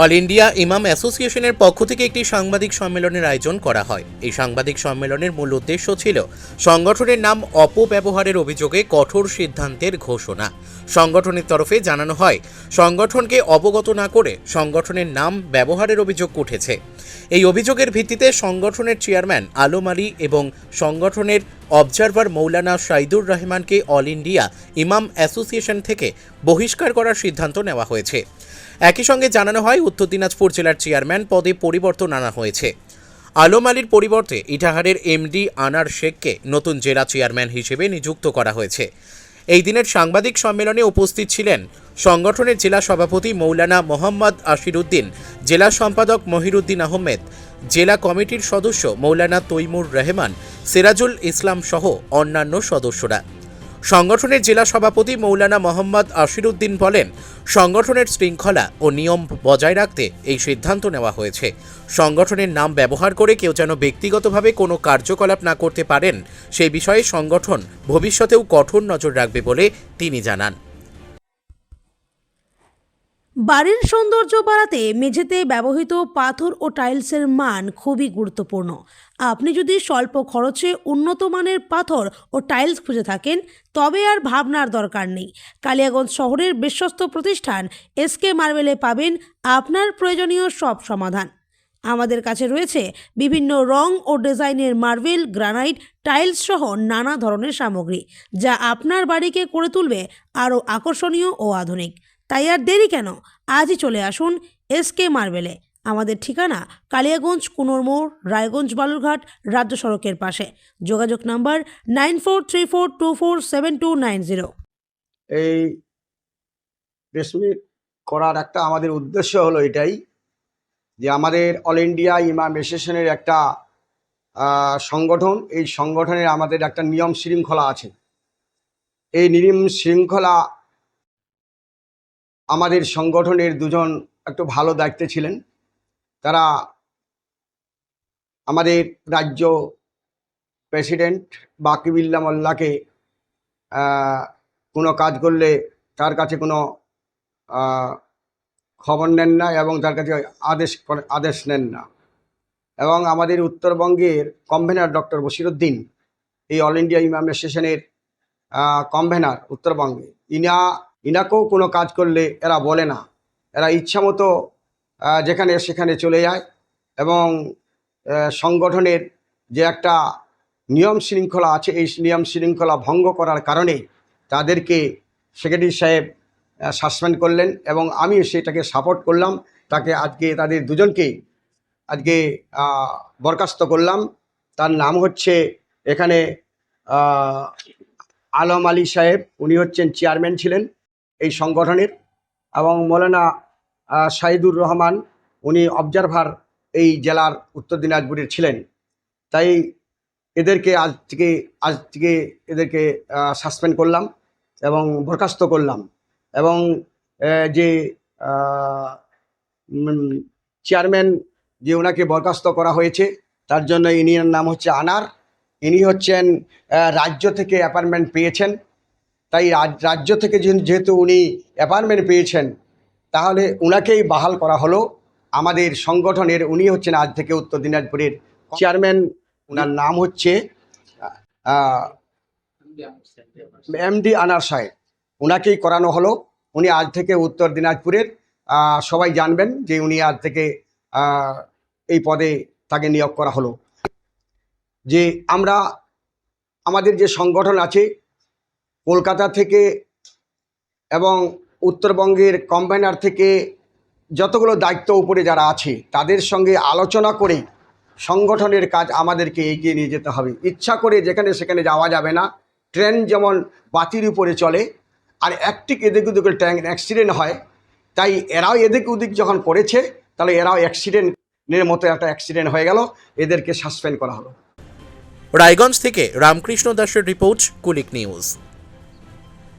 All India ইমাম অ্যাসোসিয়েশনের পক্ষ থেকে একটি সাংবাদিক সম্মেলনের আয়োজন করা হয়। এই সাংবাদিক সম্মেলনের মূল উদ্দেশ্য ছিল সংগঠনের নাম অপব্যবহারের অভিযোগে কঠোর সিদ্ধান্তের ঘোষণা। সংগঠনের তরফে জানানো হয়, সংগঠনকে অবগত না করে সংগঠনের নাম ব্যবহারের অভিযোগ উঠেছে। এই অভিযোগের ভিত্তিতে সংগঠনের চেয়ারম্যান আলম আলী এবং সংগঠনের অবজারভার মৌলানা সাইদুর রহমানকে অল ইন্ডিয়া ইমাম অ্যাসোসিয়েশন থেকে বহিষ্কার করার সিদ্ধান্ত নেওয়া হয়েছে। একই সঙ্গে জানানো হয়, উত্তর দিনাজপুর জেলার চেয়ারম্যান পদে পরিবর্তন আনা হয়েছে। আলম আলীর পরিবর্তে ইটাহারের এমডি আনার শেখকে নতুন জেলা চেয়ারম্যান হিসেবে নিযুক্ত করা হয়েছে। এই দিনের সাংবাদিক সম্মেলনে উপস্থিত ছিলেন সংগঠনের জেলা সভাপতি মৌলানা মোহাম্মদ আশিরুদ্দিন, জেলা সম্পাদক মহিরুদ্দিন আহমেদ, জেলা কমিটির সদস্য মৌলানা তৈমুর রহমান, সিরাজুল ইসলাম সহ অন্যান্য সদস্যরা। সংগঠনের জেলা সভাপতি মৌলানা মোহাম্মদ আশিরুদ্দিন বলেন, সংগঠনের শৃঙ্খলা ও নিয়ম বজায় রাখতে এই সিদ্ধান্ত নেওয়া হয়েছে। সংগঠনের নাম ব্যবহার করে কেউ যেন ব্যক্তিগতভাবে কোনো কার্যকলাপ না করতে পারেন, সেই বিষয়ে সংগঠন ভবিষ্যতেও কঠোর নজর রাখবে বলে তিনি জানান। বাড়ির সৌন্দর্য বাড়াতে মেঝেতে ব্যবহৃত পাথর ও টাইলসের মান খুবই গুরুত্বপূর্ণ। আপনি যদি স্বল্প খরচে উন্নত মানের পাথর ও টাইলস খুঁজে থাকেন, তবে আর ভাবনার দরকার নেই। কালিয়াগঞ্জ শহরের বিশ্বস্ত প্রতিষ্ঠান এসকে মার্বেলে পাবেন আপনার প্রয়োজনীয় সব সমাধান। আমাদের কাছে রয়েছে বিভিন্ন রং ও ডিজাইনের মার্বেল, গ্রানাইট, টাইলস সহ নানা ধরনের সামগ্রী, যা আপনার বাড়িকে করে তুলবে আরও আকর্ষণীয় ও আধুনিক। তাই আর দেরি কেন, আজই চলে আসুন এসকে মার্বেলে। আমাদের ঠিকানা কালিয়াগঞ্জ কুনোর মোড়, রায়গঞ্জ বালুরঘাট, রাজ্য সড়কের পাশে। যোগাযোগ নাম্বার 9434247290। এই প্রেস মিট করার একটা আমাদের উদ্দেশ্য হলো এটাই যে আমাদের অল ইন্ডিয়া ইমাম অ্যাসোসিয়েশনের একটা সংগঠন, এই সংগঠনের আমাদের একটা নিয়ম শৃঙ্খলা আছে। এই নিয়ম শৃঙ্খলা আমাদের সংগঠনের দুজন একটু ভালো দায়িত্বে ছিলেন। তারা আমাদের রাজ্য প্রেসিডেন্ট বাকিবিল্লা মোল্লাকে কোনো কাজ করলে তার কাছে কোনো খবর নেন না এবং তার কাছে আদেশ নেন না। এবং আমাদের উত্তরবঙ্গের কনভেনার ডক্টর বশিরউদ্দিন, এই অল ইন্ডিয়া ইমাম অ্যাসোসিয়েশনের কনভেনার উত্তরবঙ্গে, ইনাকেও কোনো কাজ করলে এরা বলে না, এরা ইচ্ছামতো যেখানে সেখানে চলে যায় এবং সংগঠনের যে একটা নিয়ম শৃঙ্খলা আছে, এই নিয়ম শৃঙ্খলা ভঙ্গ করার কারণে তাদেরকে সেক্রেটারি সাহেব সাসপেন্ড করলেন এবং আমি সেটাকে সাপোর্ট করলাম। তাকে আজকে তাদের দুজনকেই আজকে বরখাস্ত করলাম। তার নাম হচ্ছে এখানে আলম আলী সাহেব, উনি হচ্ছেন চেয়ারম্যান ছিলেন এই সংগঠনের, এবং মৌলানা সাইদুর রহমান, উনি অবজারভার এই জেলার উত্তর দিনাজপুরের ছিলেন। তাই এদেরকে আজ থেকে এদেরকে সাসপেন্ড করলাম এবং বরখাস্ত করলাম। এবং যে চেয়ারম্যান যে ওনাকে বরখাস্ত করা হয়েছে, তার জন্য ইনির নাম হচ্ছে আনার। ইনি হচ্ছেন রাজ্য থেকে অ্যাপয়েন্টমেন্ট পেয়েছেন। তাই রাজ্য থেকে যেহেতু উনি অ্যাপয়েন্টমেন্ট পেয়েছেন, তাহলে ওনাকেই বাহাল করা হলো আমাদের সংগঠনের। উনি হচ্ছেন আজ থেকে উত্তর দিনাজপুরের চেয়ারম্যান। ওনার নাম হচ্ছে এমডি আনার সাহেব, ওনাকেই করানো হলো। উনি আজ থেকে উত্তর দিনাজপুরের, সবাই জানবেন যে উনি আজ থেকে এই পদে তাকে নিয়োগ করা হলো। যে আমরা আমাদের যে সংগঠন আছে কলকাতা থেকে এবং উত্তরবঙ্গের কনভেনার থেকে যতগুলো দায়িত্ব উপরে যারা আছে, তাদের সঙ্গে আলোচনা করে সংগঠনের কাজ আমাদেরকে এগিয়ে নিয়ে যেতে হবে। ইচ্ছা করে যেখানে সেখানে যাওয়া যাবে না। ট্রেন যেমন বাতির উপরে চলে, আর একটিক এদিক ওদিক অ্যাক্সিডেন্ট হয়, তাই এরাও এদিক ওদিক যখন করেছে, তাহলে এরাও অ্যাক্সিডেন্টের মতো একটা অ্যাক্সিডেন্ট হয়ে গেল, এদেরকে সাসপেন্ড করা হলো। রায়গঞ্জ থেকে রামকৃষ্ণ দাসের রিপোর্ট, কুলিক নিউজ।